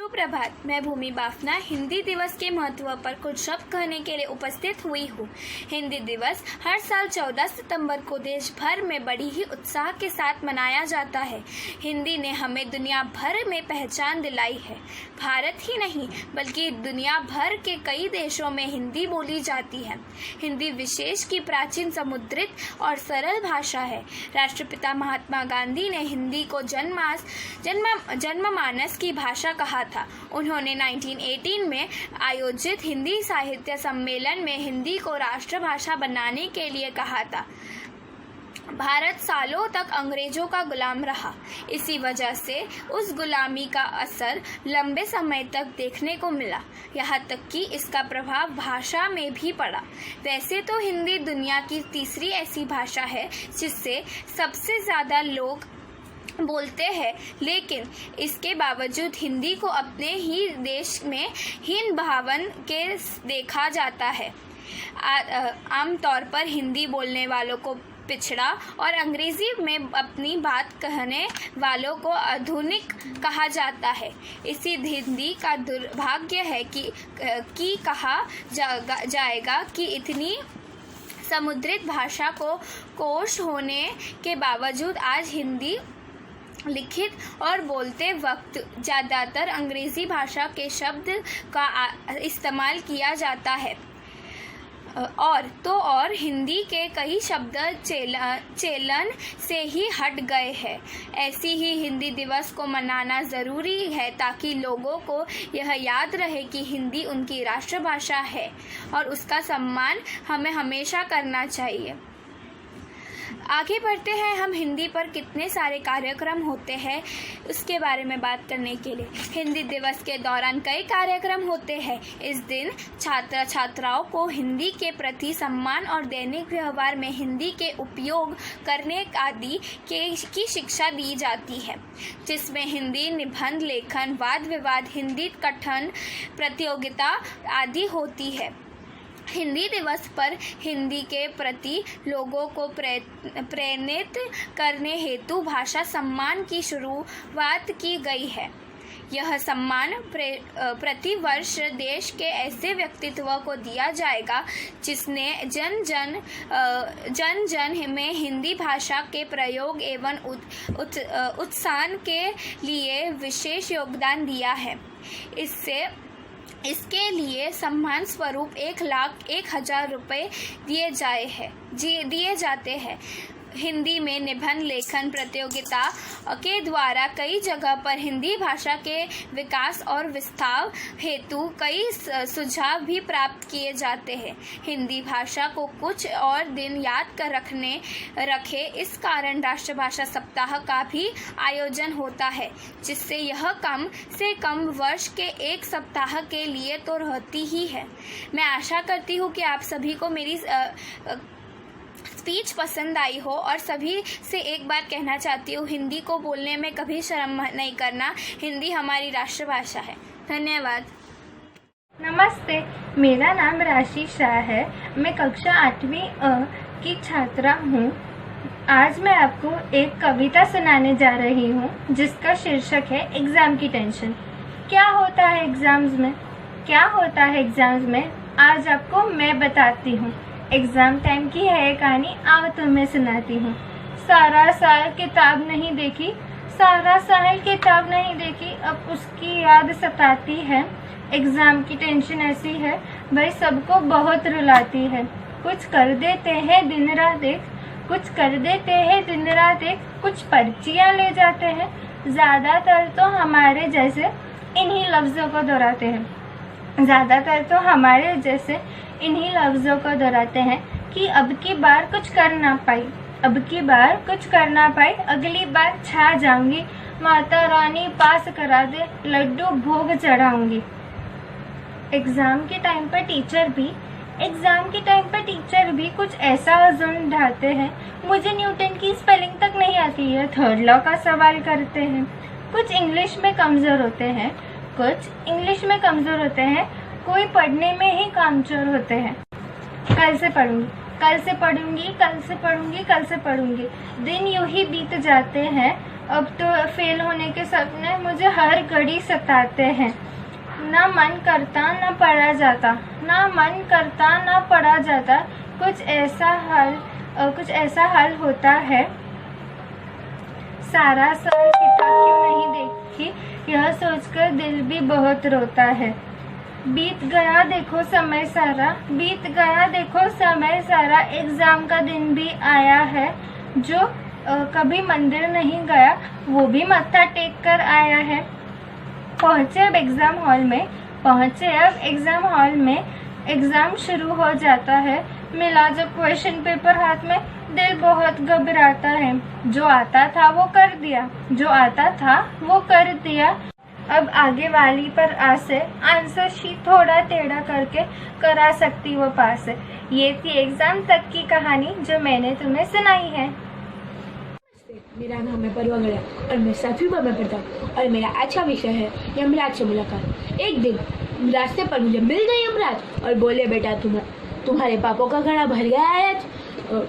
सुप्रभात। मैं भूमि बाफना हिंदी दिवस के महत्व पर कुछ शब्द कहने के लिए उपस्थित हुई हूँ। हिंदी दिवस हर साल 14 सितंबर को देश भर में बड़ी ही उत्साह के साथ मनाया जाता है। हिंदी ने हमें दुनिया भर में पहचान दिलाई है। भारत ही नहीं बल्कि दुनिया भर के कई देशों में हिंदी बोली जाती है। हिंदी विशेष की प्राचीन, समुद्रित और सरल भाषा है। राष्ट्रपिता महात्मा गांधी ने हिंदी को जनमानस की भाषा कहा था। उन्होंने 1918 में आयोजित हिंदी साहित्य सम्मेलन में हिंदी को राष्ट्रभाषा बनाने के लिए कहा था। भारत सालों तक अंग्रेजों का गुलाम रहा। इसी वजह से उस गुलामी का असर लंबे समय तक देखने को मिला, यहाँ तक कि इसका प्रभाव भाषा में भी पड़ा। वैसे तो हिंदी दुनिया की तीसरी ऐसी भाषा है जिससे सबसे ज़्यादा लोग बोलते हैं, लेकिन इसके बावजूद हिंदी को अपने ही देश में हीन भावन के देखा जाता है। आमतौर पर हिंदी बोलने वालों को पिछड़ा और अंग्रेजी में अपनी बात कहने वालों को आधुनिक कहा जाता है। इसी हिंदी का दुर्भाग्य है कि कहा जाएगा कि इतनी समुद्रित भाषा को कोश होने के बावजूद आज हिंदी लिखित और बोलते वक्त ज़्यादातर अंग्रेज़ी भाषा के शब्द का इस्तेमाल किया जाता है और हिंदी के कई शब्द चलन से ही हट गए हैं। ऐसी ही हिंदी दिवस को मनाना ज़रूरी है ताकि लोगों को यह याद रहे कि हिंदी उनकी राष्ट्रभाषा है और उसका सम्मान हमें हमेशा करना चाहिए। आगे बढ़ते हैं हम हिंदी पर कितने सारे कार्यक्रम होते हैं उसके बारे में बात करने के लिए। हिंदी दिवस के दौरान कई कार्यक्रम होते हैं। इस दिन छात्र छात्राओं को हिंदी के प्रति सम्मान और दैनिक व्यवहार में हिंदी के उपयोग करने आदि की शिक्षा दी जाती है, जिसमें हिंदी निबंध लेखन, वाद विवाद, हिंदी कथन प्रतियोगिता आदि होती है। हिंदी दिवस पर हिंदी के प्रति लोगों को प्रेरित करने हेतु भाषा सम्मान की शुरुआत की गई है। यह सम्मान प्रतिवर्ष देश के ऐसे व्यक्तित्व को दिया जाएगा जिसने जन जन में हिंदी भाषा के प्रयोग एवं उत्थान के लिए विशेष योगदान दिया है। इसके लिए सम्मान स्वरूप 1,01,000 रुपये दिए जाते हैं। हिंदी में निबंध लेखन प्रतियोगिता के द्वारा कई जगह पर हिंदी भाषा के विकास और विस्तार हेतु कई सुझाव भी प्राप्त किए जाते हैं। हिंदी भाषा को कुछ और दिन याद कर रखे इस कारण राष्ट्रभाषा सप्ताह का भी आयोजन होता है, जिससे यह कम से कम वर्ष के एक सप्ताह के लिए तो रहती ही है। मैं आशा करती हूँ कि आप सभी को मेरी स्पीच पसंद आई हो और सभी से एक बात कहना चाहती हूँ, हिंदी को बोलने में कभी शर्म नहीं करना। हिंदी हमारी राष्ट्रभाषा है। धन्यवाद। नमस्ते, मेरा नाम राशि शाह है। मैं कक्षा 8वीं अ की छात्रा हूँ। आज मैं आपको एक कविता सुनाने जा रही हूँ जिसका शीर्षक है एग्ज़ाम की टेंशन। क्या होता है एग्ज़ाम्स में, क्या होता है एग्ज़ाम्स में, आज आपको मैं बताती हूँ। एग्ज़ाम टाइम की है कहानी, आओ तुम्हें सुनाती हूँ। सारा साल किताब नहीं देखी, सारा साल किताब नहीं देखी, अब उसकी याद सताती है। एग्ज़ाम की टेंशन ऐसी है भाई सबको बहुत रुलाती है। कुछ कर देते हैं दिन रात एक, कुछ कर देते हैं दिन रात एक, कुछ पर्चियाँ ले जाते हैं। ज़्यादातर तो हमारे जैसे इन्हीं लफ्ज़ों को दोहराते हैं, ज़्यादातर तो हमारे जैसे इन्हीं लफ्ज़ों को दोहराते हैं कि अब की बार कुछ कर ना पाई, अब की बार कुछ कर ना पाई, अगली बार छा जाऊंगी, माता रानी पास करा दे, लड्डू भोग चढ़ाऊंगी। एग्ज़ाम के टाइम पर टीचर भी कुछ ऐसा अज़ूम ढाते हैं, मुझे न्यूटन की स्पेलिंग तक नहीं आती है, थर्ड लॉ का सवाल करते हैं। कुछ इंग्लिश में कमज़ोर होते हैं, कोई पढ़ने में ही कामचोर होते हैं। कल से पढ़ूंगी, दिन यूं ही बीत जाते हैं, अब तो फेल होने के सपने मुझे हर घड़ी सताते हैं। ना मन करता ना पढ़ा जाता, ना मन करता ना पढ़ा जाता। कुछ ऐसा हाल होता है। सारा साल किताब क्यों नहीं देखी, यह सोचकर दिल भी बहुत रोता है। बीत गया देखो समय सारा, बीत गया देखो समय सारा। एग्जाम का दिन भी आया है। जो कभी मंदिर नहीं गया वो भी मत्था टेक कर आया है। पहुँचे अब एग्ज़ाम हॉल में, एग्ज़ाम शुरू हो जाता है। मिला जब क्वेश्चन पेपर हाथ में, दिल बहुत घबराता है। जो आता था वो कर दिया। अब आगे वाली पर आस है, आंसर शीट थोड़ा टेढ़ा करके करा सकती वो पास है। ये थी एग्ज़ाम तक की कहानी जो मैंने तुम्हें सुनाई है। मेरा नाम है परवा गया और मैं 7वीं में पढ़ता हूँ और मेरा आज का विषय है यमराज से मुलाकात। एक दिन रास्ते पर मुझे मिल गए यमराज और बोले, बेटा तुम्हारे पापों का घड़ा भर गया है आज।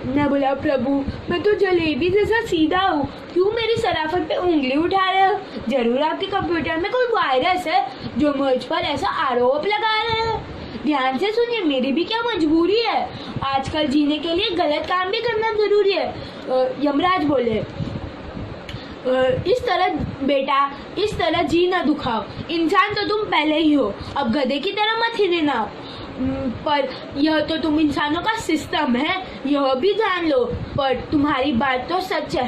मैं बोला, प्रभु मैं तो जलेबी जैसा सीधा हूँ, क्यों मेरी शराफत पे उंगली उठा रहे हो? जरूर आपके कंप्यूटर में कोई वायरस है जो मुझ पर ऐसा आरोप लगा रहे हैं। ध्यान से सुनिए, मेरी भी क्या मजबूरी है, आजकल जीने के लिए गलत काम भी करना जरूरी है। यमराज बोले, इस तरह जी ना दुखाओ, इंसान तो तुम पहले ही हो, अब गधे की तरह मत हिलना। पर यह तो तुम इंसानों का सिस्टम है, यह भी जान लो। पर तुम्हारी बात तो सच्ची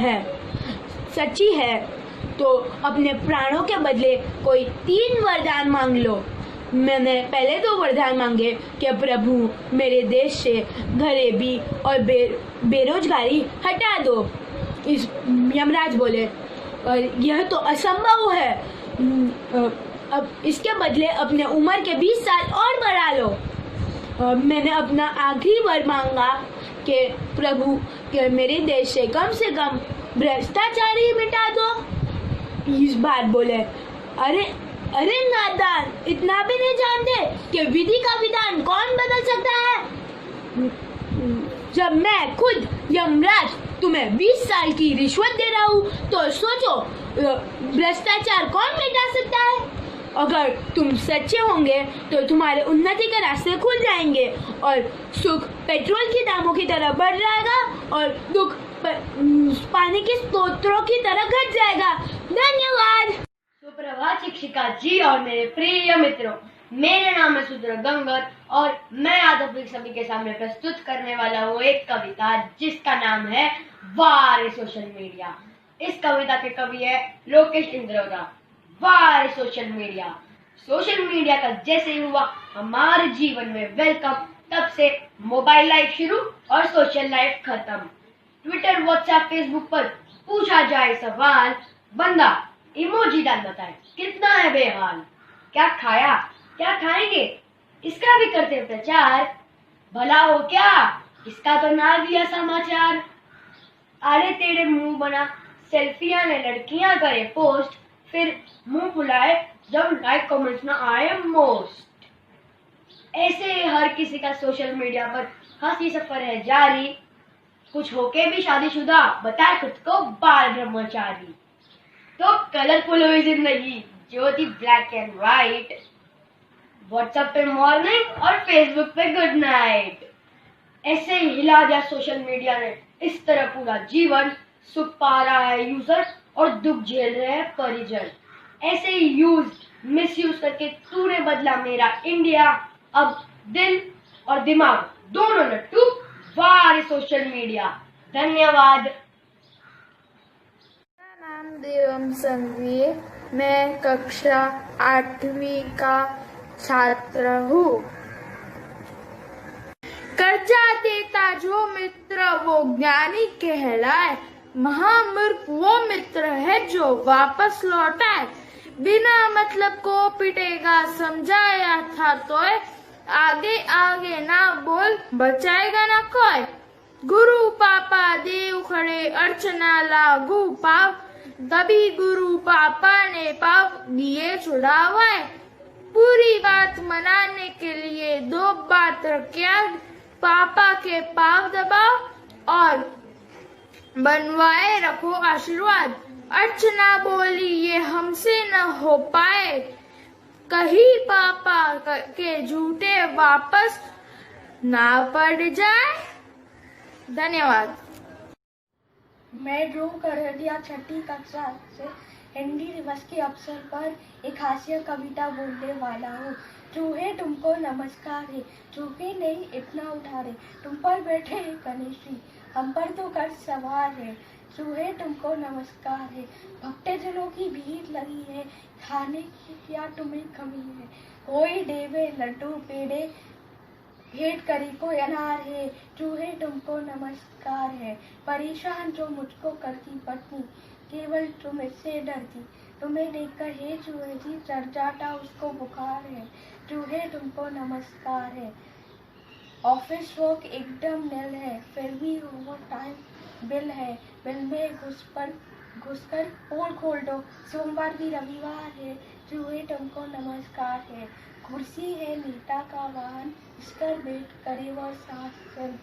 है, तो अपने प्राणों के बदले कोई 3 वरदान मांग लो। मैंने पहले 2 वरदान मांगे कि प्रभु मेरे देश से गरीबी और बेरोजगारी हटा दो। इस यमराज बोले, और यह तो असंभव है, अब इसके बदले अपने उम्र के 20 साल और बढ़ा लो। मैंने अपना आखिरी वर मांगा कि प्रभु के मेरे देश से कम भ्रष्टाचार ही मिटा दो। इस बार बोले, अरे नादान, इतना भी नहीं जानते कि विधि का विधान कौन बदल सकता है? जब मैं खुद यमराज तुम्हें 20 साल की रिश्वत दे रहा हूँ, तो सोचो भ्रष्टाचार कौन मिटा सकता है? अगर तुम सच्चे होंगे तो तुम्हारे उन्नति के रास्ते खुल जाएंगे और सुख पेट्रोल के दामों की तरह बढ़ जाएगा और दुख पानी के स्रोतों की तरह घट जाएगा। धन्यवाद। सुप्रभात शिक्षिका जी और मेरे प्रिय मित्रों, मेरा नाम है सुधर गंगर और मैं आज आप सभी के सामने प्रस्तुत करने वाला हूँ एक कविता जिसका नाम है वार सोशल मीडिया। इस कविता के कवि है लोकेश इंद्रोदा। वार सोशल मीडिया का जैसे ही हुआ हमारे जीवन में वेलकम, तब से मोबाइल लाइफ शुरू और सोशल लाइफ खत्म। ट्विटर, व्हाट्सएप, फेसबुक पर पूछा जाए सवाल, बंदा इमोजी डाल बताए कितना है बेहाल। क्या खाया, क्या खाएंगे, इसका भी करते प्रचार। भला हो क्या, इसका तो ना दिया समाचार। अरे तेरे मुंह बना सेल्फियां ने लड़कियां करे पोस्ट, फिर मुंह फुलाए जब लाइक कमेंट्स ना आए मोस्ट। ऐसे हर किसी का सोशल मीडिया पर हंसी सफर है जारी। कुछ होके भी शादीशुदा बताए खुद को बाल ब्रह्मचारी। तो कलरफुल हुई जिंदगी जो थी ब्लैक एंड व्हाइट। व्हाट्सएप पे मॉर्निंग और फेसबुक पे गुड नाइट। ऐसे ही हिला दिया सोशल मीडिया ने इस तरह पूरा जीवन। सुख पा रहा है यूजर और दुख झेल रहे हैं परिजन। ऐसे ही मिसयूज करके तूने बदला मेरा इंडिया। अब दिल और दिमाग दोनों लट्टू, वार सोशल मीडिया। धन्यवाद। मेरा नाम देवम संघवी, मैं कक्षा 8वीं का छात्र हूँ। कर्जा देता जो मित्र वो ज्ञानी कहलाए, महामूर्ख वो मित्र है जो वापस लौटाए। बिना मतलब को पिटेगा समझाया था तोय, आगे आगे ना बोल बचाएगा ना कोई। गुरु पापा देव खड़े अर्चना लागू पाव, दबी गुरु पापा ने पाव दिए छुड़ावाए। पूरी बात मनाने के लिए 2 बात रखिया, पापा के पाव दबाओ और बनवाए रखो आशीर्वाद। अर्चना बोली ये हमसे न हो पाए, कहीं पापा के झूठे वापस ना पड़ जाए। धन्यवाद। मैं ध्रुव करहरिया छठी कक्षा से हिंदी दिवस के अवसर पर एक हास्य कविता बोलने वाला हूँ। चूहे तुमको नमस्कार है, चूहे नहीं इतना उठा रहे, तुम पर बैठे हैं गणेश जी, हम पर तो कर सवार है। चूहे तुमको नमस्कार है, भक्तजनों की भीड़ लगी है, खाने की क्या तुम्हें कमी है। कोई देवे लड्डू पेड़े, भेंट करी कोई अनार है। चूहे तुमको नमस्कार है, परेशान जो मुझको करती पत्नी, केवल तुम इससे डरती, तुम्हें देखकर हे चूहे जी चढ़ जाता उसको बुखार है। चूहे तुमको नमस्कार है, ऑफिस वर्क एकदम निल है, फिर भी ओवर टाइम बिल है, बिल में घुसकर पोल खोल दो, सोमवार भी रविवार है। चूहे तुमको नमस्कार है, कुर्सी है नेता का वाहन, इस पर बैठ करे वह शासन,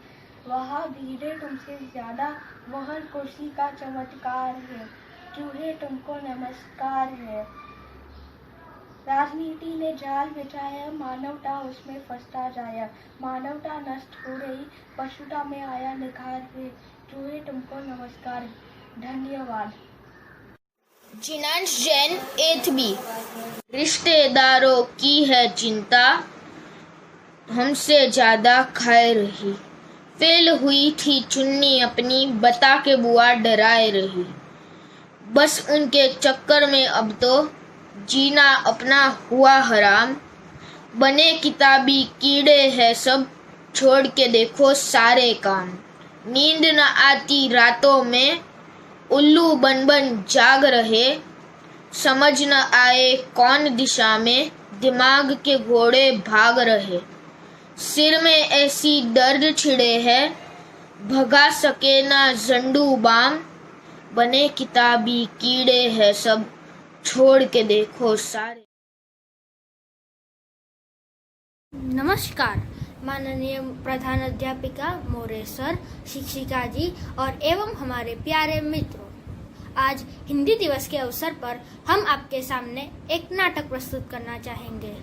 वहाँ भीड़े तुमसे ज्यादा, वह कुर्सी का चमत्कार है। चूहे तुमको नमस्कार है, राजनीति ने जाल बिछाया, मानवता उसमें फंसता जाया, मानवता नष्ट हो रही, पशुता में आया निखार है। चूहे तुमको नमस्कार है। धन्यवाद। जिनांश जैन 8th B। रिश्तेदारों की है चिंता, हमसे ज्यादा खाए रही, फेल हुई थी चुन्नी अपनी, बता के बुआ डराए रही, बस उनके चक्कर में अब तो जीना अपना हुआ हराम, बने किताबी कीड़े हैं सब, छोड़ के देखो सारे काम, नींद न आती रातों में, उल्लू बन बन जाग रहे, समझ न आए कौन दिशा में, दिमाग के घोड़े भाग रहे, सिर में ऐसी दर्द छिड़े है, भगा सके ना जंडू बाम, बने किताबी कीड़े हैं सब, छोड़ के देखो सारे। नमस्कार माननीय प्रधान अध्यापिका मोरे सर, शिक्षिका जी और एवं हमारे प्यारे मित्रों, आज हिंदी दिवस के अवसर पर हम आपके सामने एक नाटक प्रस्तुत करना चाहेंगे।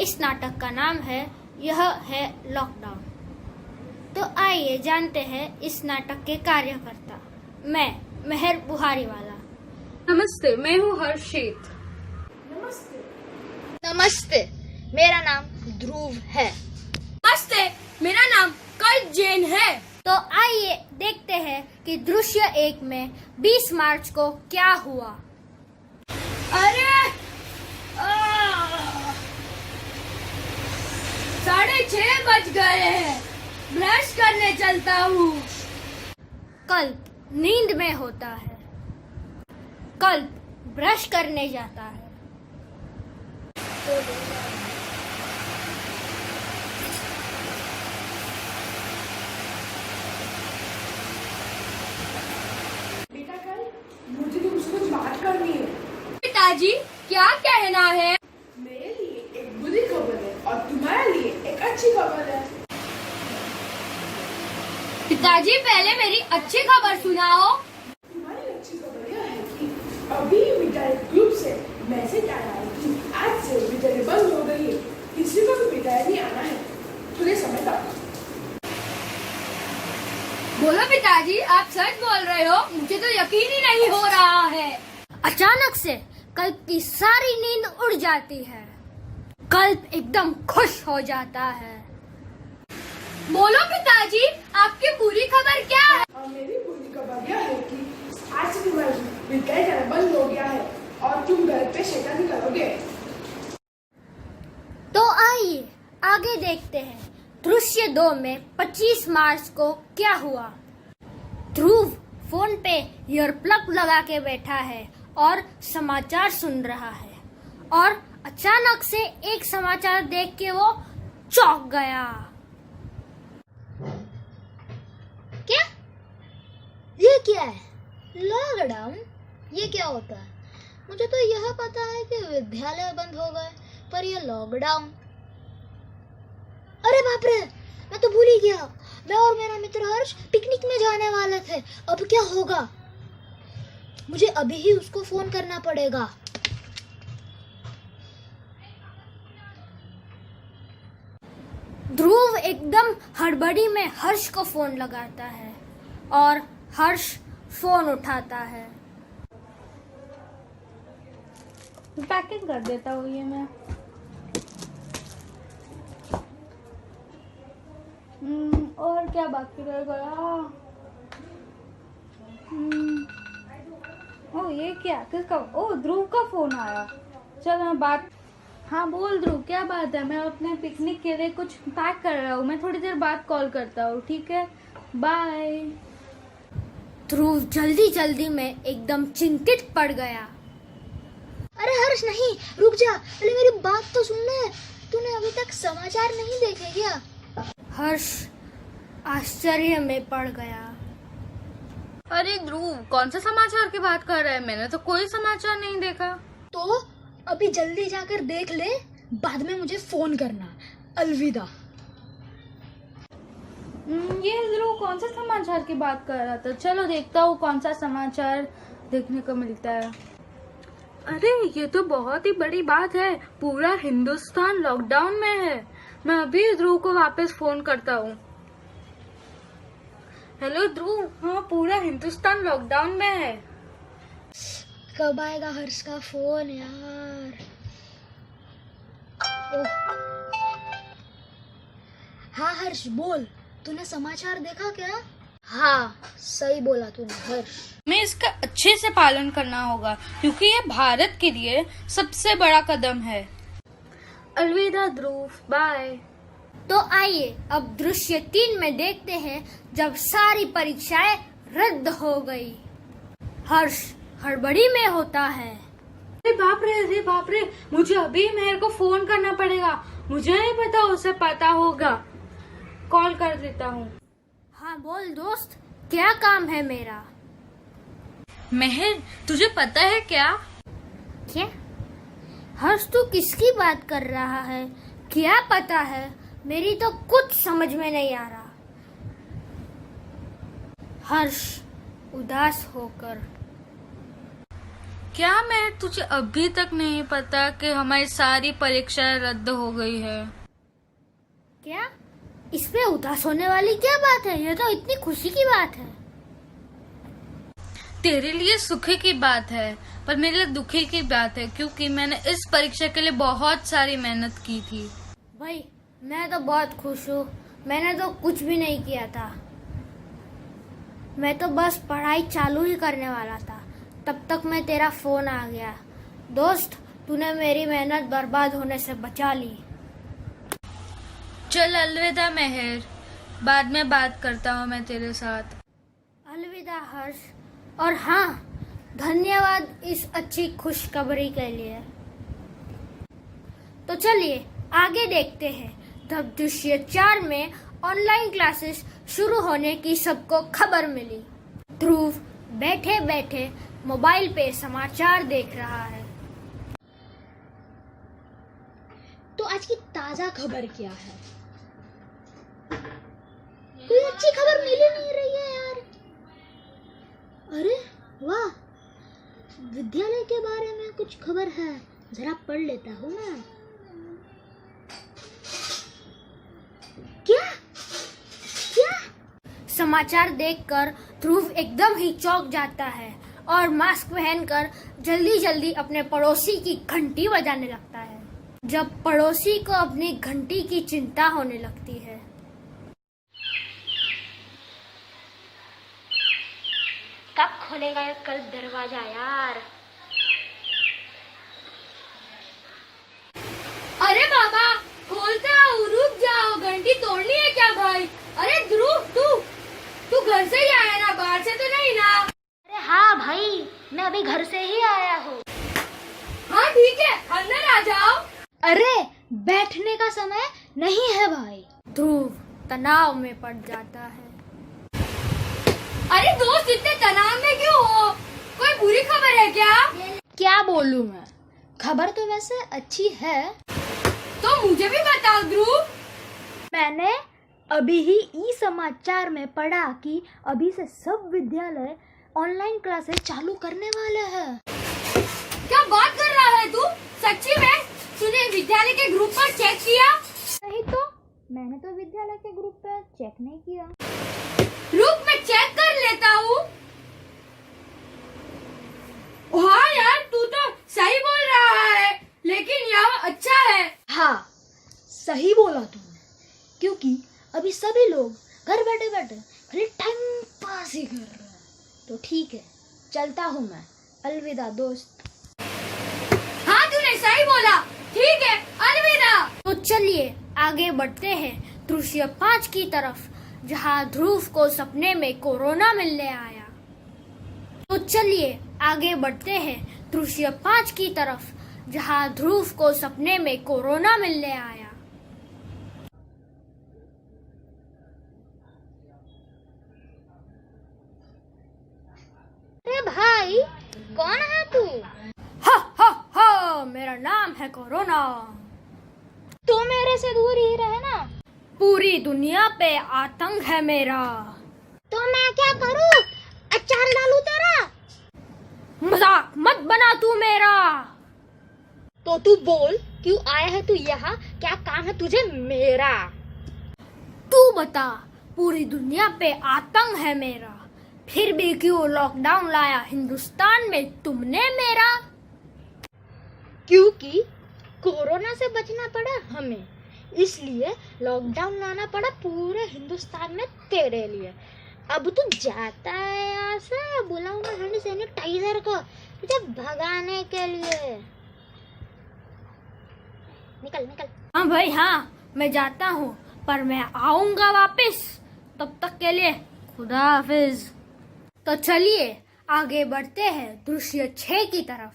इस नाटक का नाम है यह है लॉकडाउन। तो आइए जानते हैं इस नाटक के कार्यकर्ता। मैं मेहर बुहारी वाला। नमस्ते, मैं हूँ हर्षित। नमस्ते, मेरा नाम ध्रुव है। नमस्ते, मेरा नाम कल जैन है। तो आइए देखते हैं कि दृश्य 1 में 20 मार्च को क्या हुआ। अरे 6:30 बज गए हैं, ब्रश करने चलता हूँ। कल्प नींद में होता है, कल्प ब्रश करने जाता है। बेटा कल मुझे तुमसे कुछ बात करनी है। पिताजी क्या कहना है? मेरे लिए एक बुरी खबर है और तुम्हारे लिए एक अच्छी खबर है। पिताजी पहले मेरी अच्छी खबर सुनाओ। तुम्हारी अच्छी खबर यह है कि अभी विद्यालय ग्रुप से मैसेज आया है कि आज से विद्यालय बंद हो गई है, किसी को भी विद्यालय नहीं आना है थोड़े समय तक। बोलो पिताजी, आप सच बोल रहे हो? मुझे तो यकीन ही नहीं हो रहा है। अचानक से कल्प की सारी नींद उड़ जाती है। कल्प एकदम खुश हो जाता है। बोलो पिताजी, आपकी पूरी खबर क्या है? और मेरी पूरी खबर यह है कि आज से विद्यालय जाना बंद हो गया है और तुम घर पे शैतानी करोगे। तो आइए आगे देखते हैं दृश्य 2 में 25 मार्च को क्या हुआ। ध्रुव फोन पे ईयर प्लग लगा के बैठा है और समाचार सुन रहा है और अचानक से एक समाचार देख के वो चौंक गया। क्या? ये क्या है? लॉकडाउन? ये क्या होता है? मुझे तो यह पता है कि विद्यालय बंद हो गए, पर ये लॉकडाउन, अरे बाप रे, मैं तो भूल ही गया। मैं और मेरा मित्र हर्ष पिकनिक में जाने वाले थे, अब क्या होगा? मुझे अभी ही उसको फोन करना पड़ेगा। ध्रुव एकदम हड़बड़ी में हर्ष को फोन लगाता है और हर्ष फोन उठाता है। पैकिंग कर देता हूँ ये मैं। और क्या बाकी रह गया? ओ ये क्या, किसका? ओ ध्रुव का फोन आया। चल मैं बात। हाँ बोल ध्रुव, क्या बात है? मैं अपने पिकनिक के लिए कुछ पैक कर रहा हूँ, मैं थोड़ी देर बाद कॉल करता हूँ, ठीक है? बाय। ध्रुव जल्दी जल्दी में एकदम चिंतित पड़ गया। अरे हर्ष नहीं, रुक जा, पहले मेरी बात तो सुन ले। तूने अभी तक समाचार नहीं देखे क्या? हर्ष आश्चर्य में पड़ गया। अरे ध्रुव, कौन सा समाचार की बात कर रहा है? मैंने तो कोई समाचार नहीं देखा। तो अभी जल्दी जाकर देख ले, बाद में मुझे फोन करना। अलविदा। ये ध्रुव कौन सा समाचार की बात कर रहा था? चलो देखता हूँ कौन सा समाचार देखने को मिलता है। अरे ये तो बहुत ही बड़ी बात है, पूरा हिंदुस्तान लॉकडाउन में है। मैं अभी ध्रुव को वापस फोन करता हूँ। हेलो ध्रुव, हाँ पूरा हिंदुस्तान लॉकडाउन में है। कब आएगा हर्ष का फोन यार? ओह। हाँ हर्ष बोल, तूने समाचार देखा क्या? हाँ सही बोला तूने हर्ष। हमें इसका अच्छे से पालन करना होगा क्योंकि ये भारत के लिए सबसे बड़ा कदम है। अलविदा ध्रुव, बाय। तो आइए अब दृश्य 3 में देखते हैं जब सारी परीक्षाएं रद्द हो गई। हर्ष हड़बड़ी में होता है। अरे बाप रे, मुझे अभी मेहर को फोन करना पड़ेगा। मुझे नहीं पता उसे पता होगा। कॉल कर देता हूँ। हाँ बोल दोस्त, क्या काम है मेरा? मेहर, तुझे पता है क्या? क्या? हर्ष तू किसकी बात कर रहा है? क्या पता है? मेरी तो कुछ समझ में नहीं आ रहा। हर्ष उदास होकर, क्या मेहर, तुझे अभी तक नहीं पता कि हमारी सारी परीक्षाएं रद्द हो गई है? क्या? इस पे उदास होने वाली क्या बात है? ये तो इतनी खुशी की बात है। तेरे लिए सुखी की बात है, पर मेरे लिए दुखी की बात है क्योंकि मैंने इस परीक्षा के लिए बहुत सारी मेहनत की थी। भाई मैं तो बहुत खुश हूँ। मैंने तो कुछ भी नहीं किया था, मैं तो बस पढ़ाई चालू ही करने वाला था। तब तक मैं तेरा फोन आ गया। दोस्त, तूने मेरी मेहनत बर्बाद होने से बचा ली। चल अलविदा मेहर, बाद में बात करता हूँ मैं तेरे साथ। अलविदा हर्ष, और हाँ धन्यवाद इस अच्छी खुशखबरी के लिए। तो चलिए आगे देखते हैं। तब दृश्य 4 में ऑनलाइन क्लासेस शुरू होने की सबको खबर मिली। ध्रुव बैठे बैठे मोबाइल पे समाचार देख रहा है। तो आज की ताजा खबर क्या है? कोई अच्छी खबर मिल ही नहीं रही है यार। अरे वाह, विद्यालय के बारे में कुछ खबर है, जरा पढ़ लेता हूँ मैं। क्या? समाचार देखकर ध्रुव एकदम ही चौंक जाता है और मास्क पहनकर जल्दी जल्दी अपने पड़ोसी की घंटी बजाने लगता है। जब पड़ोसी को अपनी घंटी की चिंता होने लगती है। कब खोलेगा ये कल दरवाजा यार? अरे बाबा खोलता हूँ, रुक जाओ, घंटी तोड़नी है क्या भाई? अरे ध्रुव तू घर से ही आया ना, बाहर से तो नहीं ना? अरे हाँ भाई, मैं अभी घर से ही आया हूँ। हाँ ठीक है, अंदर आ जाओ। अरे बैठने का समय नहीं है भाई। ध्रुव तनाव में पड़ जाता है। अरे दोस्त इतने तनाव में क्यों हो? कोई बुरी खबर है क्या? क्या बोलूं मैं, खबर तो वैसे अच्छी है। तो मुझे भी बताओ ध्रुव। मैंने अभी ही ई समाचार में पढ़ा कि अभी से सब विद्यालय ऑनलाइन क्लासेस चालू करने वाले हैं। क्या बात कर रहा है तू? सच्ची में? तूने विद्यालय के ग्रुप पर चेक किया? नहीं तो मैंने तो विद्यालय के ग्रुप पर चेक नहीं किया। रुक, मैं चेक कर लेता हूँ। हाँ यार, तू तो सही बोल रहा है, लेकिन यह अच्छा है। हाँ, सही बोला तुमने, क्योंकि अभी सभी लोग घर बैठे बैठे खाली टाइम पास ही कर रहे हैं। तो ठीक है, चलता हूँ मैं। अलविदा दोस्त। हाँ, तूने सही बोला। ठीक है, अलविदा। तो चलिए आगे बढ़ते हैं दृश्य 5 की तरफ, जहाँ ध्रुव को सपने में कोरोना मिलने आया। तो चलिए आगे बढ़ते हैं दृश्य 5 की तरफ, जहाँ ध्रुव को सपने में कोरोना मिलने आया। अरे भाई, कौन है तू? हा हा हा, मेरा नाम है कोरोना। तू मेरे से दूर ही रहे ना। पूरी दुनिया पे आतंक है मेरा। तो मैं क्या करूं? अचार डालूं तेरा? मजाक मत बना तू मेरा। तो तू बोल, क्यों आया है तू यहाँ? क्या काम है तुझे मेरा? तू बता, पूरी दुनिया पे आतंक है मेरा, फिर भी क्यों लॉकडाउन लाया हिंदुस्तान में तुमने मेरा? क्योंकि कोरोना से बचना पड़ा हमें, इसलिए लॉकडाउन लाना पड़ा पूरे हिंदुस्तान में तेरे लिए। अब तू जाता है यहाँ से, बुलाऊं मैं हैंड सैनिटाइजर को तुझे भगाने के लिए। निकल निकल। हाँ भाई हाँ, मैं जाता हूँ, पर मैं आऊंगा वापस। तब तक के लिए खुदा हाफिज। तो चलिए आगे बढ़ते हैं दृश्य 6 की तरफ,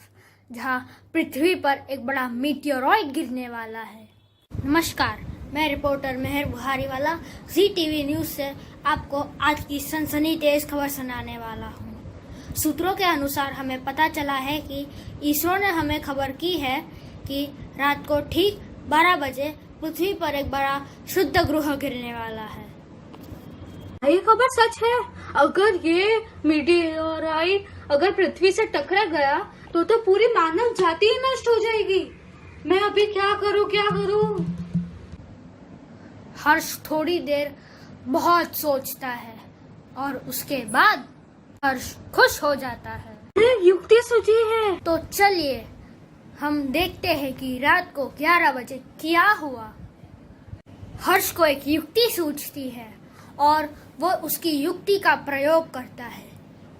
जहाँ पृथ्वी पर एक बड़ा मीटियोरॉइड गिरने वाला है। नमस्कार, मैं रिपोर्टर मेहर बुहारीवाला ZTV न्यूज से आपको आज की सनसनीखेज खबर सुनाने वाला हूँ। सूत्रों के अनुसार हमें पता चला है कि इसरो ने हमें खबर की है कि रात को ठीक 12 बजे पृथ्वी पर एक बड़ा शुद्ध ग्रह गिरने वाला है। ये खबर सच है। अगर ये मीटियोराइड अगर पृथ्वी से टकरा गया तो पूरी मानव जाति ही नष्ट हो जाएगी। मैं अभी क्या करूं? हर्ष थोड़ी देर बहुत सोचता है और उसके बाद हर्ष खुश हो जाता है। युक्ति सूझी है। तो चलिए हम देखते हैं कि रात को 11 बजे क्या हुआ। हर्ष को एक युक्ति सूझती है और वो उसकी युक्ति का प्रयोग करता है,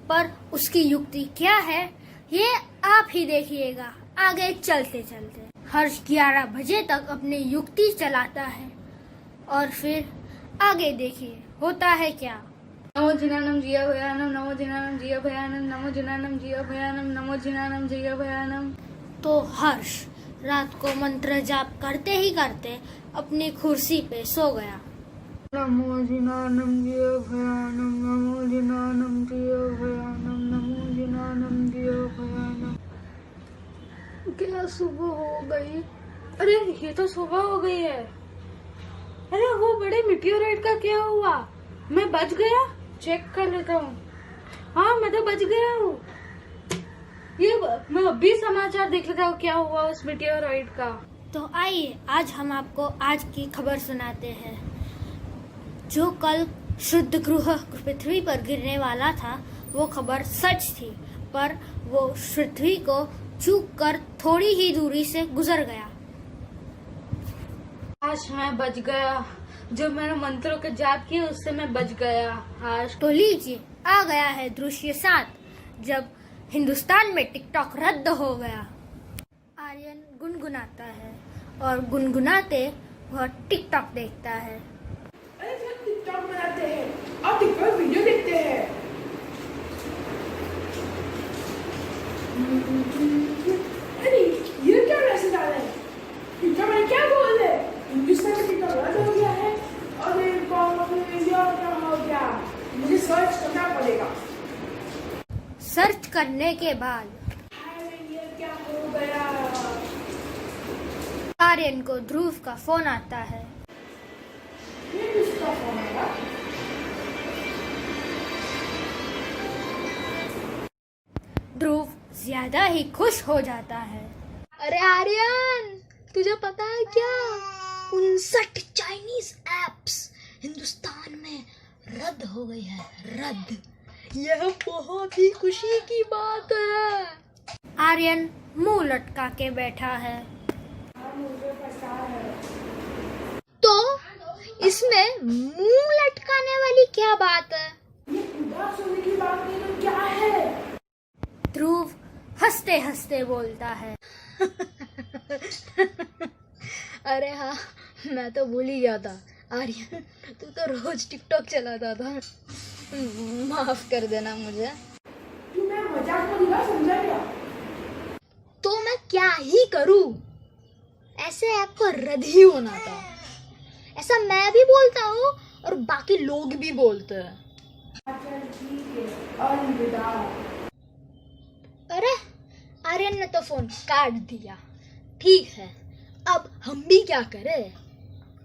पर उसकी युक्ति क्या है ये आप ही देखिएगा आगे चलते चलते। हर्ष 11 बजे तक अपनी युक्ति चलाता है और फिर आगे देखिए होता है क्या। नमो जिनानम जिया भयानम, नमो जिनानम जिया भयानम, नमो जिनानम जिया भयानम, नमो जिनानम जिया भयानम। तो हर्ष रात को मंत्र जाप करते ही करते अपनी कुर्सी पे सो गया। नमो जिनानम जिया भयानम, नमो जिनानम जिया भयानम, नमो जिनानम जिया भयानम। क्या सुबह हो गई? अरे ये तो सुबह हो गई है। अरे वो बड़े मीटियोराइड का क्या हुआ? मैं बच गया? चेक कर लेता हूँ। हाँ, मैं तो बच गया हूँ। ये मैं अभी समाचार देख लेता हूँ क्या हुआ उस मीटियोराइड का। तो आइए आज हम आपको आज की खबर सुनाते हैं। जो कल शुद्ध ग्रह पृथ्वी पर गिरने वाला था वो खबर सच थी, पर वो पृथ्वी को चूक कर थोड़ी ही दूरी से गुजर गया। आज मैं बच गया। जो मैंने मंत्रों के जाप किए उससे मैं बच गया आज। तो लीजिए आ गया है दृश्य 7, जब हिंदुस्तान में टिकटॉक रद्द हो गया। आर्यन गुनगुनाता है और गुनगुनाते वह टिकटॉक देखता है। अरे सब टिकटॉक बनाते हैं और टिकटॉक वीडियो देखते हैं। अरे ये क्या मैसेज आ रहा है? टिकटॉक में क्या बोल रहे? हिंदुस्तान में टिकटॉक रद्द हो गया है। अरे बाप रे, ये क्या हो गया? मुझे सर्च करना पड़ेगा। सर्च करने के बाद अरे ये क्या हो गया? आर्यन को ध्रुव का फोन आता है। ये किसका फोन है? ध्रुव ज्यादा ही खुश हो जाता है। अरे आर्यन, तुझे पता है क्या, 59 चाइनीज एप्स हिंदुस्तान में रद्द हो गई है, रद्द। यह बहुत ही खुशी की बात है। आर्यन मुंह लटका के बैठा है। तो इसमें मुंह लटकाने वाली क्या बात है? ध्रुव हंसते हंसते बोलता है। अरे हाँ, मैं तो भूल ही गया था। आर्यन, तू तो रोज टिकटॉक चलाता था, माफ कर देना मुझे। तो मैं क्या ही करूं, ऐसे ऐप को रद्द ही होना था। ऐसा मैं भी बोलता हूँ और बाकी लोग भी बोलते हैं। अरे आर्यन ने तो फोन काट दिया। ठीक है, अब हम भी क्या करें,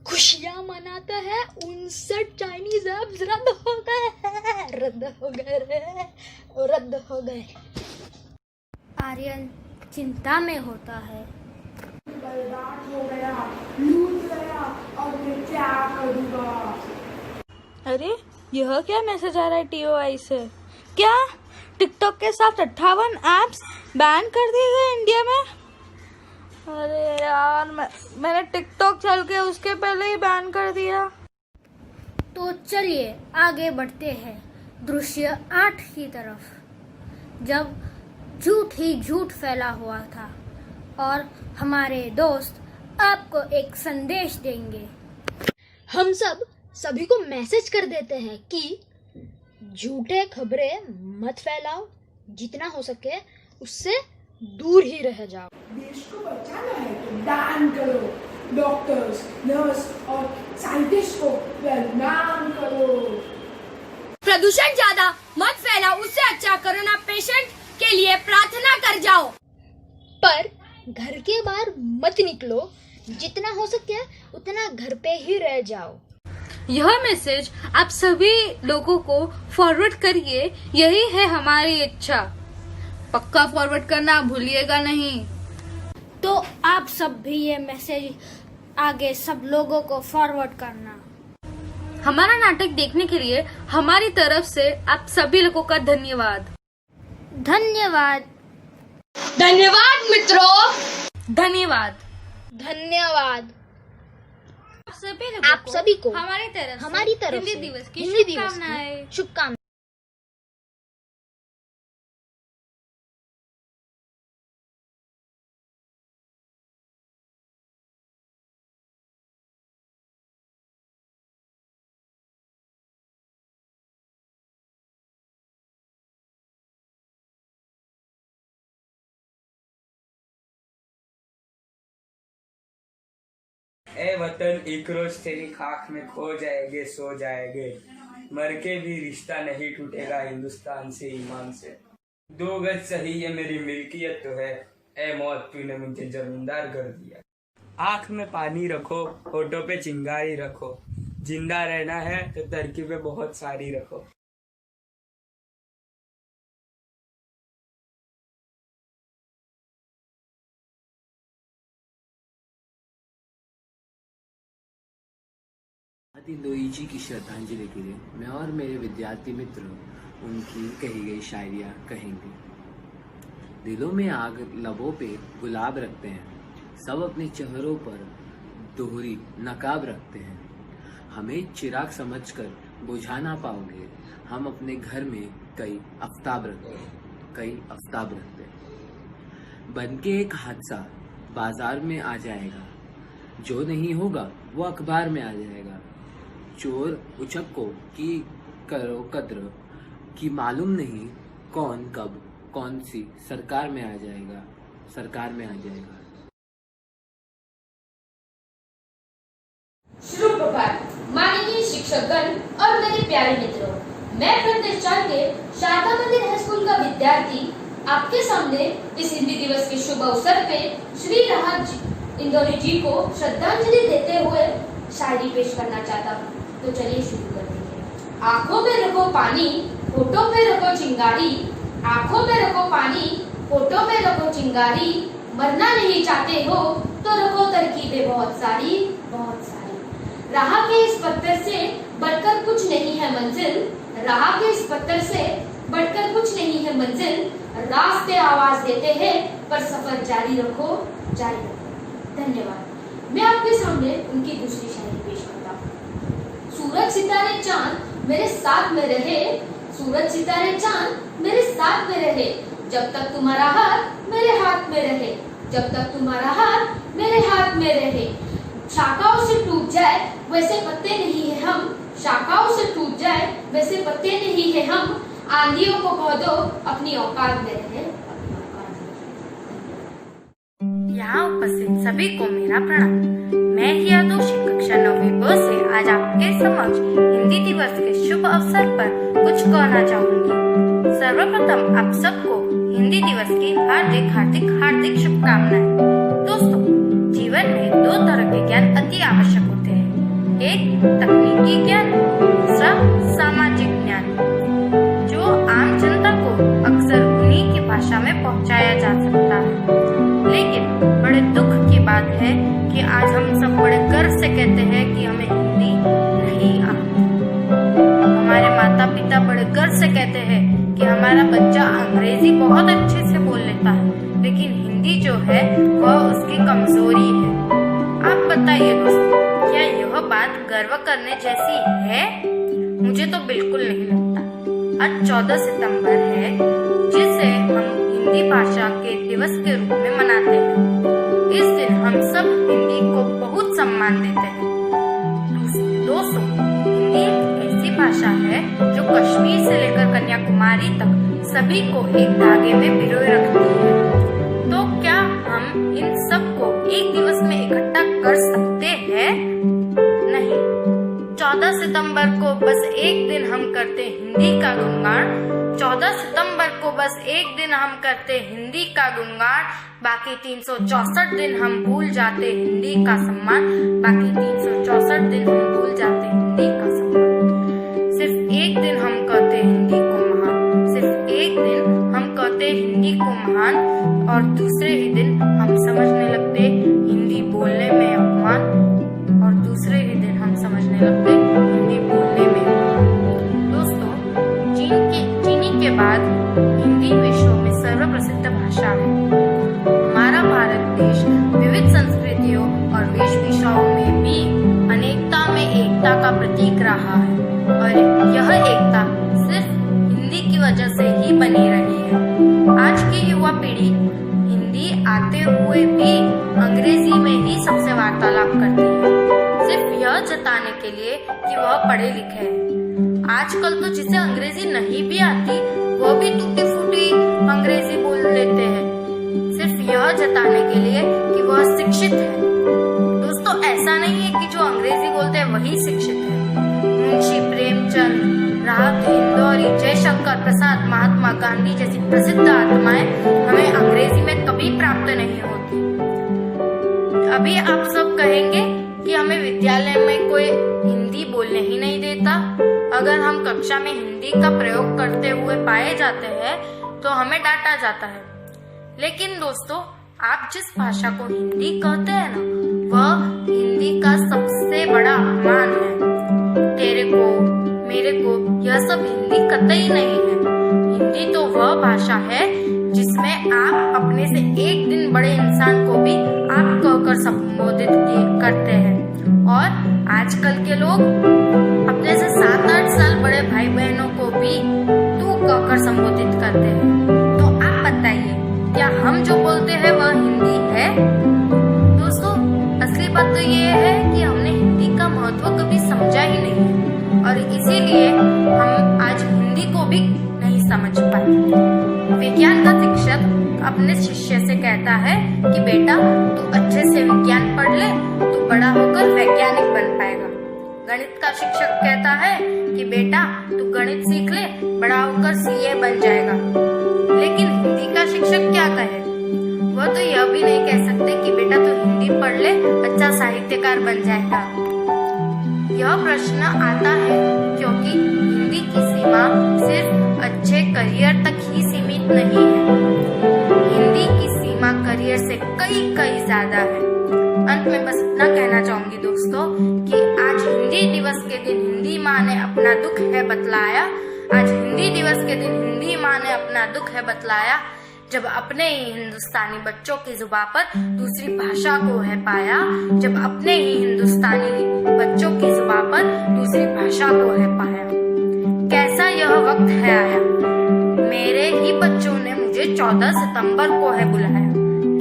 खुशियां मनाते हैं। 59 चाइनीज ऐप्स रद्द हो गए हैं, रद्द हो गए रे, रद्द हो गए। आर्यन चिंता में होता है। अरे यह क्या मैसेज आ रहा है TOI से? क्या टिकटॉक के साथ 58 ऐप्स बैन कर दिए गए इंडिया में? अरे यार, मैंने टिकटॉक चल के उसके पहले ही बैन कर दिया। तो चलिए आगे बढ़ते हैं दृश्य 8 की तरफ, जब झूठ ही झूठ फैला हुआ था और हमारे दोस्त आपको एक संदेश देंगे। हम सभी को मैसेज कर देते हैं कि झूठे खबरें मत फैलाओ, जितना हो सके उससे दूर ही रह जाओ। देश को बचाना है तो दान करो, डॉक्टर्स, नर्स और साइंटिस्ट को प्रणाम करो। प्रदूषण ज्यादा मत फैलाओ, उससे अच्छा कोरोना पेशेंट के लिए प्रार्थना कर जाओ। पर घर के बाहर मत निकलो, जितना हो सके उतना घर पे ही रह जाओ। यह मैसेज आप सभी लोगों को फॉरवर्ड करिए, यही है हमारी इच्छा। पक्का फॉरवर्ड करना भूलिएगा नहीं। तो आप सब भी ये मैसेज आगे सब लोगों को फॉरवर्ड करना। हमारा नाटक देखने के लिए हमारी तरफ से आप सभी लोगों का धन्यवाद। धन्यवाद। धन्यवाद मित्रों। धन्यवाद। धन्यवाद। आप सभी को हमारी हमारी तरफ से हिंदी दिवस की हिंदी दिवस शुभकामनाएं। की शुभकामनाएं। ए वतन, एक रोज तेरी खाक में खो जाएंगे, सो जाएंगे, मर के भी रिश्ता नहीं टूटेगा हिंदुस्तान से, ईमान से। 2 गज सही ये मेरी मिल्कियत तो है, ए मौत तूने मुझे जमींदार कर दिया। आँख में पानी रखो, होठों पे चिंगारी रखो, जिंदा रहना है तो तरकीबें बहुत सारी रखो। लोई जी की श्रद्धांजलि के लिए मैं और मेरे विद्यार्थी मित्र उनकी कही गई शायरियाँ कहेंगे। दिलों में आग, लबों पे गुलाब रखते हैं, सब अपने चेहरों पर दोहरी नकाब रखते हैं। हमें चिराग समझकर बुझा ना पाओगे, हम अपने घर में कई आफ्ताब रखते हैं, कई आफ्ताब रखते हैं। बनके एक हादसा बाजार में आ जाएगा, जो नहीं होगा वो अखबार में आ जाएगा। चोर उचक्को की करो कद्र की मालूम नहीं, कौन कब कौन सी सरकार में आ जाएगा, सरकार में आ जाएगा। शुभ प्रभात माननीय शिक्षकगण और मेरे प्यारे मित्रों, मैं प्रतिष्ठान के शारदा मंदिर हाई स्कूल का विद्यार्थी आपके सामने इस हिंदी दिवस के शुभ अवसर पे श्री राहत इंदौरी जी को श्रद्धांजलि देते हुए शायरी पेश करना चाहता हूँ। तो चलिए शुरू करते हैं। आंखों में रखो पानी, होठों पे रखो चिंगारी, आंखों में रखो पानी, होठों में रखो चिंगारी, मरना नहीं चाहते हो तो रखो तरकीबें बहुत सारी, बहुत सारी। राह के इस पत्थर से बढ़कर कुछ नहीं है मंजिल, राह के इस पत्थर से बढ़कर कुछ नहीं है मंजिल। रास्ते आवाज देते हैं पर सफर जारी रखो, जारी रखो। धन्यवाद। मैं आपके सामने उनकी दूसरी शायरी पेश करता हूँ। सूरज सितारे चांद मेरे साथ में रहे, सूरज सितारे चांद मेरे साथ में रहे, जब तक तुम्हारा हाथ मेरे हाथ में रहे, जब तक तुम्हारा हाथ मेरे हाथ में रहे। शाखाओं से टूट जाए वैसे पत्ते नहीं है हम, शाखाओं से टूट जाए वैसे पत्ते नहीं है हम। आंधियों को कह दो अपनी औकात में रहे, अपनी औकात में। यहाँ उपस्थित सभी को मेरा प्रणाम। मैं हिया दोषी कक्षा 9वीं ब से आज आपके समक्ष हिंदी दिवस के शुभ अवसर पर कुछ कहना चाहूंगी। सर्वप्रथम आप सबको हिंदी दिवस की हार्दिक हार्दिक हार्दिक शुभकामनाएं। दोस्तों, जीवन में दो तरह के ज्ञान अति आवश्यक होते हैं, एक तकनीकी ज्ञान, दूसरा सामाजिक ज्ञान, जो आम जनता को अक्सर उन्हीं की भाषा में पहुंचाया जा सकता है। लेकिन बड़े दुख की बात है कि आज हम सब बड़े गर्व से कहते हैं कि हमें हिंदी नहीं आती। हमारे माता पिता बड़े गर्व से कहते हैं कि हमारा बच्चा अंग्रेजी बहुत अच्छे से बोल लेता है, लेकिन हिंदी जो है वह उसकी कमजोरी है। आप बताइए दोस्तों, क्या यह बात गर्व करने जैसी है? मुझे तो बिल्कुल नहीं लगता। आज 14 सितंबर है, जिसे हम हिंदी भाषा के दिवस के रूप में मनाते हैं। इस दिन हम सब हिंदी को बहुत सम्मान देते हैं। दोस्तों, हिंदी एक ऐसी भाषा है जो कश्मीर से लेकर कन्याकुमारी तक सभी को एक धागे में पिरोए रखती है। तो क्या हम इन सब को एक दिवस में इकट्ठा कर सकते हैं? नहीं। 14 सितंबर को बस एक दिन हम करते हिंदी का गुणगान, 14 सितंबर को बस एक दिन हम करते हिंदी का गुणगान, बाकी 364 दिन हम भूल जाते हिंदी का सम्मान, बाकी 364 दिन हम भूल जाते हिंदी का सम्मान। सिर्फ एक दिन हम कहते हिंदी को महान, सिर्फ एक दिन हम कहते हिंदी को महान, और दूसरे ही दिन हम समझने लगते हिंदी बोलने में अपमान, और दूसरे ही दिन हम समझने लगते हिंदी बोलने में। दोस्तों, चीनी के बाद हिंदी विश्व में सर्वप्रसिद्ध भाषा है। हमारा भारत देश विविध संस्कृतियों और वेशभूषाओं में भी अनेकता में एकता का प्रतीक रहा है, और यह एकता सिर्फ हिंदी की वजह से ही बनी रही है। आज की युवा पीढ़ी हिंदी आते हुए भी अंग्रेजी में ही सबसे वार्तालाप करती है, सिर्फ यह जताने के लिए कि वह पढ़े लिखे हैं। आजकल तो जिसे अंग्रेजी नहीं भी आती वह भी टूटी फूटी अंग्रेजी बोल लेते हैं, सिर्फ यह जताने के लिए कि वह शिक्षित है। दोस्तों, ऐसा नहीं है कि जो अंग्रेजी बोलते हैं वही शिक्षित है। मुंशी प्रेमचंद, राहत इंदौरी, जयशंकर प्रसाद, महात्मा गांधी जैसी प्रसिद्ध आत्माएं हमें अंग्रेजी में कभी प्राप्त नहीं होती। अभी आप सब कहेंगे कि हमें विद्यालय में कोई हिंदी बोलने ही नहीं देता। अगर हम कक्षा में हिंदी का प्रयोग करते हुए पाए जाते हैं तो हमें डांटा जाता है। लेकिन दोस्तों, आप जिस भाषा को हिंदी कहते हैं ना, वह हिंदी का सबसे बड़ा अपमान है। तेरे को, मेरे को, यह सब हिंदी कतई नहीं है। हिंदी तो वह भाषा है जिसमें आप अपने से एक दिन बड़े इंसान को भी आप कहकर संबोधित करते हैं, और आजकल के लोग अपने से 7-8 साल बड़े भाई बहनों को भी तू कहकर संबोधित करते हैं। तो आप बताइए, क्या हम जो बोलते हैं वह हिंदी है? दोस्तों, असली बात तो ये है कि हमने हिंदी का महत्व कभी समझा ही नहीं है, और इसीलिए हम आज हिंदी को भी नहीं समझ पाए। विज्ञान का शिक्षक अपने शिष्य से कहता है कि बेटा, तू अच्छे से विज्ञान पढ़ ले, तू बड़ा होकर वैज्ञानिक बन पाएगा। गणित का शिक्षक कहता है कि बेटा, तू गणित सीख ले, बड़ा होकर सीए बन जाएगा। लेकिन हिंदी का शिक्षक क्या कहे? वह तो यह भी नहीं कह सकते कि बेटा तू हिंदी पढ़ ले, अच्छा साहित्यकार बन जाएगा। यह प्रश्न आता है क्योंकि हिंदी की सीमा सिर्फ अच्छे करियर तक ही सीमित सीमित नहीं है। हिंदी की सीमा करियर से कई ज्यादा है। अंत में बस इतना कहना चाहूंगी दोस्तों कि आज हिंदी दिवस के दिन हिंदी माँ ने अपना दुख है बतलाया। आज हिंदी दिवस के दिन हिंदी माँ ने अपना दुख है बतलाया, जब अपने ही हिंदुस्तानी बच्चों की जुबान पर दूसरी भाषा को है पाया। जब अपने ही हिंदुस्तानी बच्चों की जुबान पर दूसरी भाषा को है पाया। कैसा यह वक्त है आया, मेरे ही बच्चों ने मुझे 14 सितंबर को है बुलाया।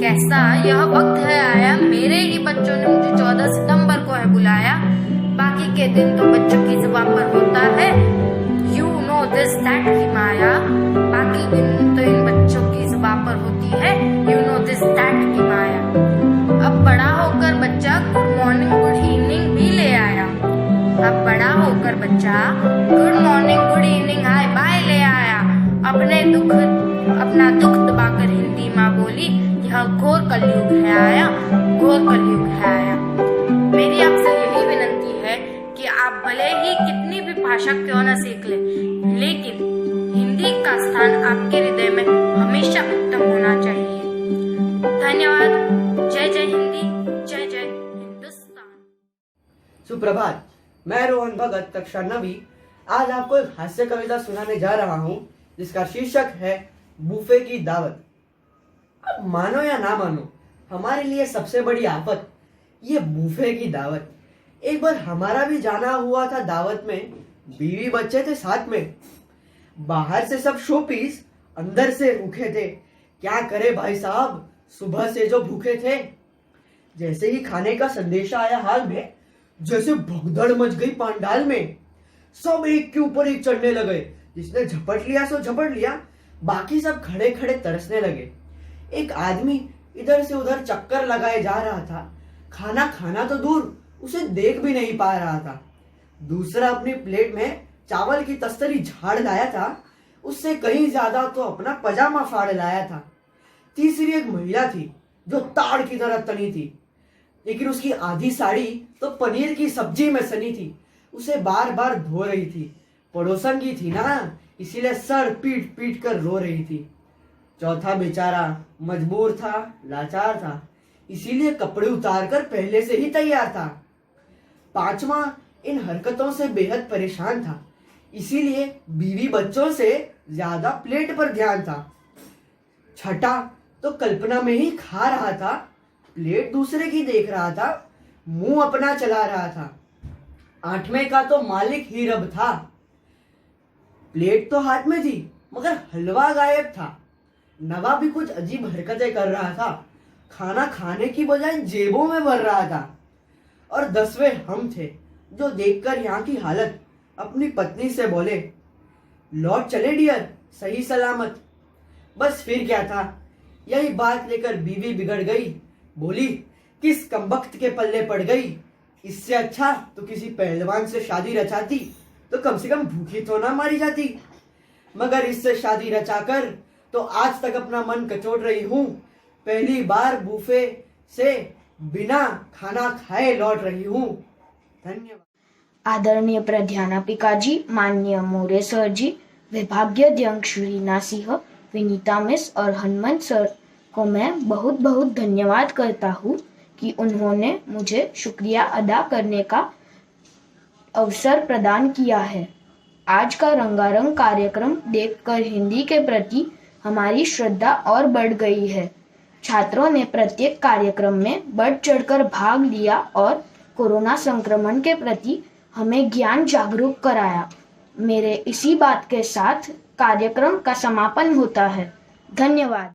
कैसा यह वक्त है आया, मेरे ही बच्चों ने मुझे 14 सितंबर को है बुलाया। बाकी के दिन तो बच्चों की जुबान पर होता है यू नो दिस दैट की माया। बाकी दिन तो इन बच्चों की जुबान पर होती है यू नो दिस दैट की माया। अब बड़ा होकर बच्चा गुड मॉर्निंग गुड इवनिंग भी ले आया। अब बड़ा होकर बच्चा good morning good evening hi bye ले आया। अपना दुख दबाकर हिंदी माँ बोली, यह घोर कलयुग है आया, घोर कलयुग है आया। मेरी आपसे यही विनंती है कि आप भले ही कितनी भी भाषा क्यों न सीख लें, लेकिन हिंदी का स्थान आपके हृदय में हमेशा उत्तम होना चाहिए। धन्यवाद। जय जय हिंदी, जय जय हिंदुस्तान। सुप्रभात, मैं रोहन भगत कक्षा 9वीं आज आपको एक हास्य कविता सुनाने जा रहा हूँ जिसका शीर्षक है बूफे की दावत। अब मानो या ना मानो, हमारे लिए सबसे बड़ी आफत ये बूफे की दावत। एक बार हमारा भी जाना हुआ था दावत में, बीवी बच्चे थे साथ में। बाहर से सब शोपीस, अंदर से रूखे थे। क्या करे भाई साहब, सुबह से जो भूखे थे। जैसे ही खाने का संदेशा आया हाल में, जैसे भगदड़ मच गई पंडाल में। सब एक के ऊपर एक चढ़ने लगे, जिसने झपट लिया सो झपट लिया, बाकी सब खड़े खड़े तरसने लगे। एक आदमी इधर से उधर चक्कर लगाए जा रहा था। खाना खाना तो दूर, उसे देख भी नहीं पा रहा था। दूसरा अपनी प्लेट में चावल की तस्तरी झाड़ लाया था, उससे कहीं ज्यादा तो अपना पजामा फाड़ लाया था। तीसरी एक महिला थी जो ताड़ की तरह तनी थी, लेकिन उसकी आधी साड़ी तो पनीर की सब्जी में सनी थी। उसे बार बार धो रही थी, पड़ोसन की थी ना, इसीलिए सर पीट पीट कर रो रही थी। चौथा बेचारा मजबूर था, लाचार था, इसीलिए कपड़े उतार कर पहले से ही तैयार था। पांचवा इन हरकतों से बेहद परेशान था, इसीलिए बीवी बच्चों से ज्यादा प्लेट पर ध्यान था। छठा तो कल्पना में ही खा रहा था, प्लेट दूसरे की देख रहा था, मुंह अपना चला रहा था। आठवें का तो मालिक ही रब था, प्लेट तो हाथ में थी मगर हलवा गायब था। नवा भी कुछ अजीब हरकतें कर रहा था, खाना खाने की बजाय जेबों में भर रहा था। और 10वें हम थे जो देखकर यहाँ की हालत अपनी पत्नी से बोले, लौट चले डियर सही सलामत। बस फिर क्या था, यही बात लेकर बीवी बिगड़ गई। बोली, किस कमबख्त के पल्ले पड़ गई, इससे अच्छा तो किसी पहलवान से शादी रचाती तो कम से कम भूखी तो ना मारी जाती। मगर इससे शादी रचाकर तो आज तक अपना मन कचोट रही हूँ। पहली बार बूफे से बिना खाना खाए लौट रही हूँ। धन्यवाद। आदरणीय प्राध्यापिका जी, माननीय मोरे सर जी, विभागाध्यक्ष श्री रीना सिंह, विनीता मिस और हनुमंत सर को मैं बहुत बहुत धन्यवाद करता हूँ कि उन्होंने मुझे शुक्रिया अदा करने का अवसर प्रदान किया है। आज का रंगारंग कार्यक्रम देखकर हिंदी के प्रति हमारी श्रद्धा और बढ़ गई है। छात्रों ने प्रत्येक कार्यक्रम में बढ़ चढ़कर भाग लिया और कोरोना संक्रमण के प्रति हमें ज्ञान जागरूक कराया। मेरे इसी बात के साथ कार्यक्रम का समापन होता है। धन्यवाद।